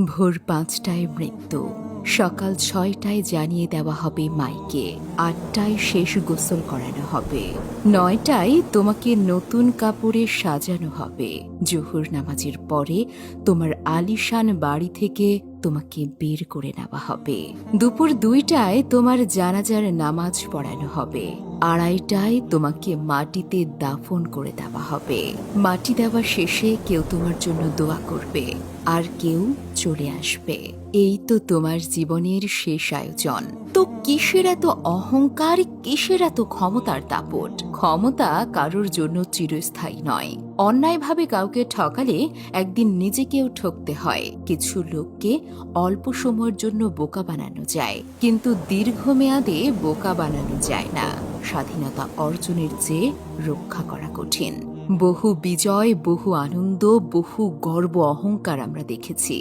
ভোর ৫টায় মৃত্যু, সকাল ৬টায় জানিয়ে দেওয়া হবে মাইকে, ৮টায় শেষ গোসল করানো হবে, ৯টায় তোমাকে নতুন কাপড়ে সাজানো হবে, জোহর নামাজের পরে তোমার আলিশান বাড়ি থেকে তোমাকে বের করে নেওয়া হবে, দুপুর ২টায় তোমার জানাজার নামাজ পড়ানো হবে, ২:৩০টায় তোমাকে মাটিতে দাফন করে দেওয়া হবে। মাটি দেওয়া শেষে কেউ তোমার জন্য দোয়া করবে, আর কেউ চলে আসবে। এই তো তোমার জীবনের শেষ আয়োজন। তো কিসের এত অহংকার, কিসের এত ক্ষমতার দাপট? ক্ষমতা কারোর জন্য চিরস্থায়ী নয়। অন্যায়ভাবে কাউকে ঠকালে একদিন নিজেকেও ঠকতে হয়। কিছু লোককে অল্প সময়ের জন্য বোকা বানানো যায়, কিন্তু দীর্ঘমেয়াদে বোকা বানানো যায় না। স্বাধীনতা অর্জনের চেয়ে রক্ষা করা কঠিন। বহু বিজয়, বহু আনন্দ, বহু গর্ব অহংকার আমরা দেখেছি।